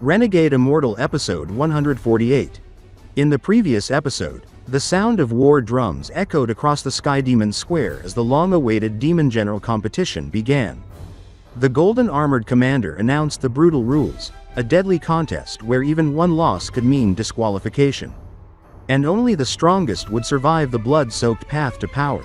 Renegade Immortal Episode 148. In the previous episode, the sound of war drums echoed across the Sky Demon Square as the long-awaited Demon General competition began. The Golden Armored Commander announced the brutal rules, a deadly contest where even one loss could mean disqualification. And only the strongest would survive the blood-soaked path to power.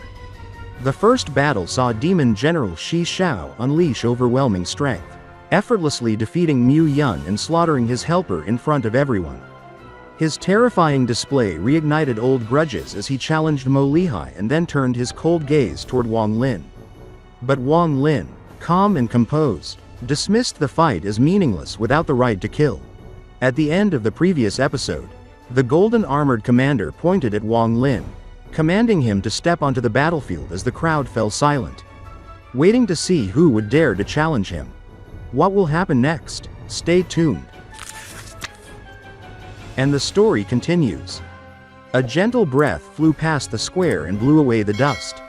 The first battle saw Demon General Shi Xiao unleash overwhelming strength, effortlessly defeating Mu Yun and slaughtering his helper in front of everyone. His terrifying display reignited old grudges as he challenged Mo Lihai and then turned his cold gaze toward Wang Lin. But Wang Lin, calm and composed, dismissed the fight as meaningless without the right to kill. At the end of the previous episode, the Golden Armored Commander pointed at Wang Lin, commanding him to step onto the battlefield as the crowd fell silent, waiting to see who would dare to challenge him. What will happen next? Stay tuned. And the story continues. A gentle breath flew past the square and blew away the dust,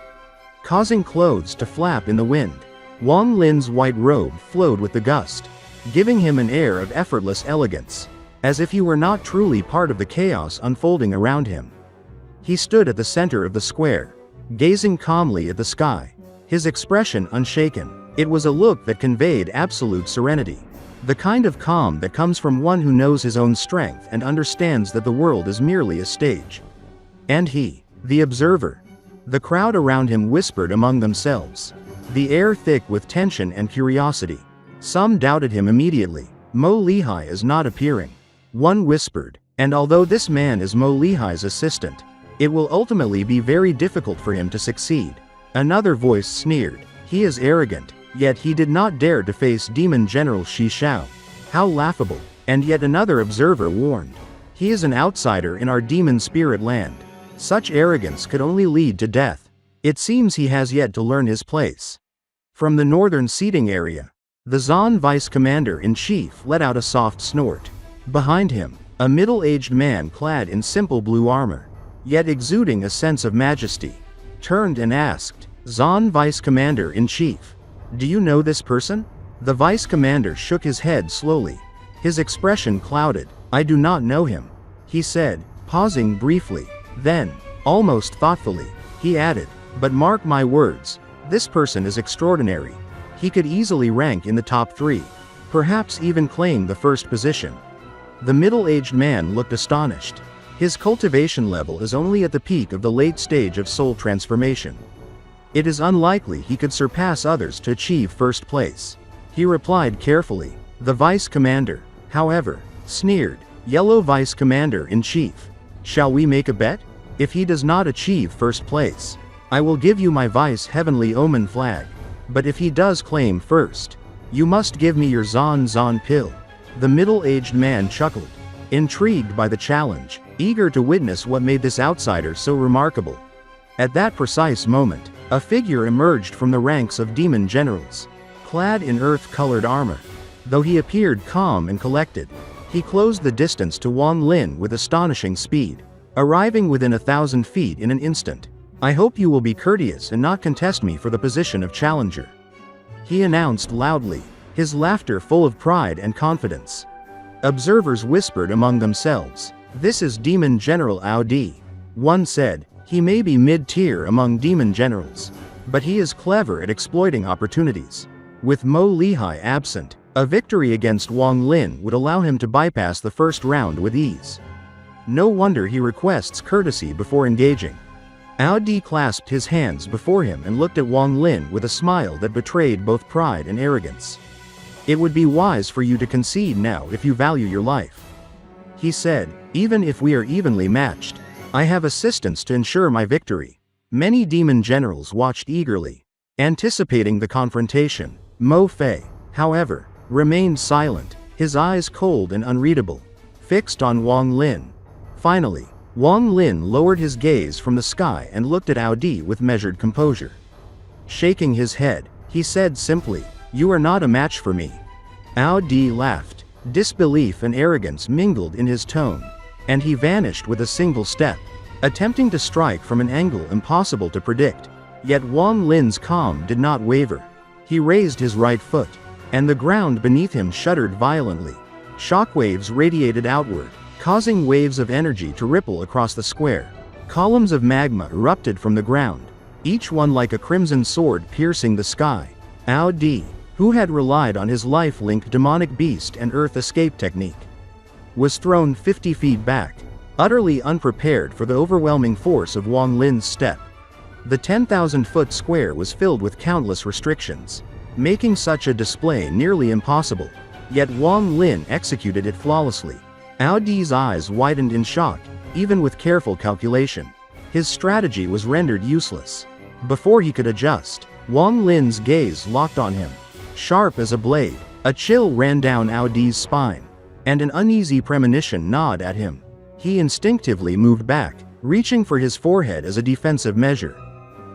causing clothes to flap in the wind. Wang Lin's white robe flowed with the gust, giving him an air of effortless elegance, as if he were not truly part of the chaos unfolding around him. He stood at the center of the square, gazing calmly at the sky, his expression unshaken. It was a look that conveyed absolute serenity, the kind of calm that comes from one who knows his own strength and understands that the world is merely a stage. And he, the observer. The crowd around him whispered among themselves, the air thick with tension and curiosity. Some doubted him immediately. Mo Lihai is not appearing, one whispered, and although this man is Mo Lihai's assistant, it will ultimately be very difficult for him to succeed. Another voice sneered, he is arrogant. Yet he did not dare to face Demon General Shi Xiao. How laughable. And yet another observer warned, he is an outsider in our demon spirit land. Such arrogance could only lead to death. It seems he has yet to learn his place. From the northern seating area, the Zan Vice Commander-in-Chief let out a soft snort. Behind him, a middle-aged man clad in simple blue armor, yet exuding a sense of majesty, turned and asked, Zan Vice Commander-in-Chief, do you know this person? The vice commander shook his head slowly, his expression clouded. I do not know him, he said, pausing briefly. Then, almost thoughtfully, he added, but mark my words, this person is extraordinary. He could easily rank in the top 3, perhaps even claim the first position. The middle-aged man looked astonished. His cultivation level is only at the peak of the late stage of soul transformation. It is unlikely he could surpass others to achieve first place. He replied carefully. The vice commander, however, sneered, Yellow Vice Commander-in-Chief. Shall we make a bet? If he does not achieve first place, I will give you my Vice Heavenly Omen flag. But if he does claim first, you must give me your Zan pill. The middle-aged man chuckled, intrigued by the challenge, eager to witness what made this outsider so remarkable. At that precise moment, a figure emerged from the ranks of demon generals, clad in earth-colored armor. Though he appeared calm and collected, he closed the distance to Wang Lin with astonishing speed, arriving within 1,000 feet in an instant. I hope you will be courteous and not contest me for the position of challenger, he announced loudly, his laughter full of pride and confidence. Observers whispered among themselves, this is Demon General Audi. One said, he may be mid-tier among demon generals, but he is clever at exploiting opportunities. With Mo Lihai absent, a victory against Wang Lin would allow him to bypass the first round with ease. No wonder he requests courtesy before engaging. Audi clasped his hands before him and looked at Wang Lin with a smile that betrayed both pride and arrogance. It would be wise for you to concede now if you value your life, he said, even if we are evenly matched. I have assistants to ensure my victory. Many demon generals watched eagerly, anticipating the confrontation. Mo Fei, however, remained silent, his eyes cold and unreadable, fixed on Wang Lin. Finally, Wang Lin lowered his gaze from the sky and looked at Audi with measured composure. Shaking his head, he said simply, you are not a match for me. Audi laughed. Disbelief and arrogance mingled in his tone, and he vanished with a single step, attempting to strike from an angle impossible to predict. Yet Wang Lin's calm did not waver. He raised his right foot, and the ground beneath him shuddered violently. Shockwaves radiated outward, causing waves of energy to ripple across the square. Columns of magma erupted from the ground, each one like a crimson sword piercing the sky. Ao Di, who had relied on his life-linked demonic beast and earth escape technique, was thrown 50 feet back, utterly unprepared for the overwhelming force of Wang Lin's step. The 10,000-foot square was filled with countless restrictions, making such a display nearly impossible, yet Wang Lin executed it flawlessly. Ao Di's eyes widened in shock, even with careful calculation. His strategy was rendered useless. Before he could adjust, Wang Lin's gaze locked on him. Sharp as a blade, a chill ran down Ao Di's spine, and an uneasy premonition gnawed at him. He instinctively moved back, reaching for his forehead as a defensive measure.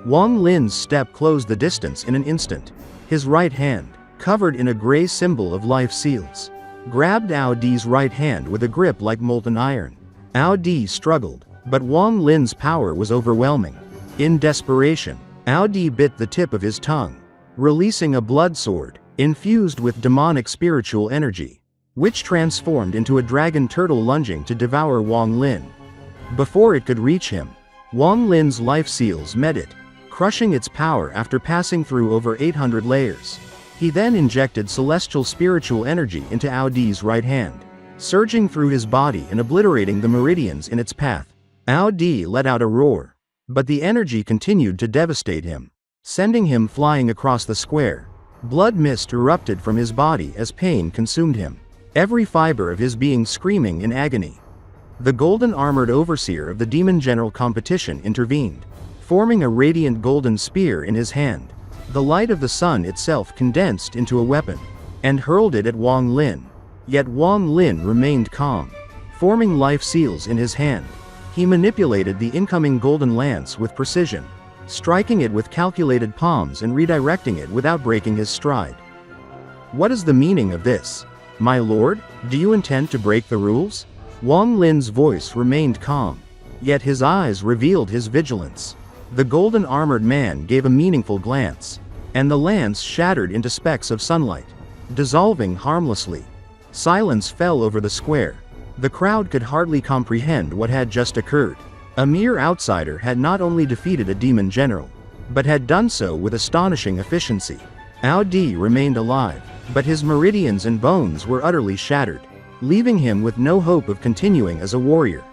Wang Lin's step closed the distance in an instant. His right hand, covered in a gray symbol of life seals, grabbed Ao Di's right hand with a grip like molten iron. Ao Di struggled, but Wang Lin's power was overwhelming. In desperation, Ao Di bit the tip of his tongue, releasing a blood sword, infused with demonic spiritual energy, which transformed into a dragon turtle lunging to devour Wang Lin. Before it could reach him, Wang Lin's life seals met it, crushing its power after passing through over 800 layers. He then injected celestial spiritual energy into Ao Di's right hand, surging through his body and obliterating the meridians in its path. Ao Di let out a roar, but the energy continued to devastate him, sending him flying across the square. Blood mist erupted from his body as pain consumed him, every fiber of his being screaming in agony. The golden armored overseer of the Demon General competition intervened, forming a radiant golden spear in his hand. The light of the sun itself condensed into a weapon, and hurled it at Wang Lin. Yet Wang Lin remained calm, forming life seals in his hand. He manipulated the incoming golden lance with precision, striking it with calculated palms and redirecting it without breaking his stride. "What is the meaning of this, my lord? Do you intend to break the rules?" Wang Lin's voice remained calm, yet his eyes revealed his vigilance. The golden armored man gave a meaningful glance, and the lance shattered into specks of sunlight, dissolving harmlessly. Silence fell over the square. The crowd could hardly comprehend what had just occurred. A mere outsider had not only defeated a demon general, but had done so with astonishing efficiency. Ao Di remained alive, but his meridians and bones were utterly shattered, leaving him with no hope of continuing as a warrior.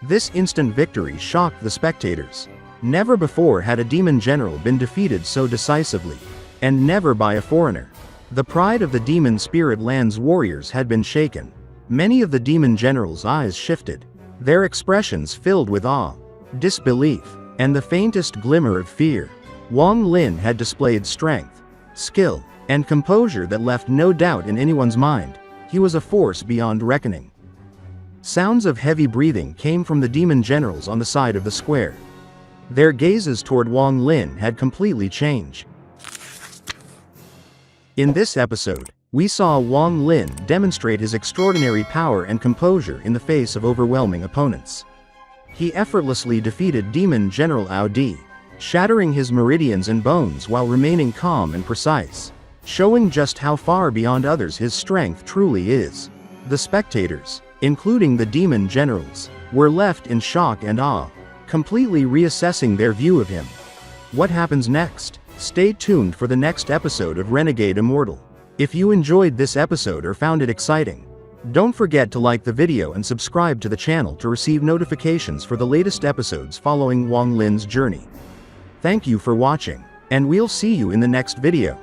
This instant victory shocked the spectators. Never before had a demon general been defeated so decisively, and never by a foreigner. The pride of the demon spirit land's warriors had been shaken. Many of the demon general's eyes shifted, their expressions filled with awe, disbelief, and the faintest glimmer of fear. Wang Lin had displayed strength, skill, and composure that left no doubt in anyone's mind. He was a force beyond reckoning. Sounds of heavy breathing came from the demon generals on the side of the square. Their gazes toward Wang Lin had completely changed. In this episode, we saw Wang Lin demonstrate his extraordinary power and composure in the face of overwhelming opponents. He effortlessly defeated Demon General Ao Di, shattering his meridians and bones while remaining calm and precise, showing just how far beyond others his strength truly is. The spectators, including the demon generals, were left in shock and awe, completely reassessing their view of him. What happens next? Stay tuned for the next episode of Renegade Immortal. If you enjoyed this episode or found it exciting, don't forget to like the video and subscribe to the channel to receive notifications for the latest episodes following Wang Lin's journey. Thank you for watching, and we'll see you in the next video.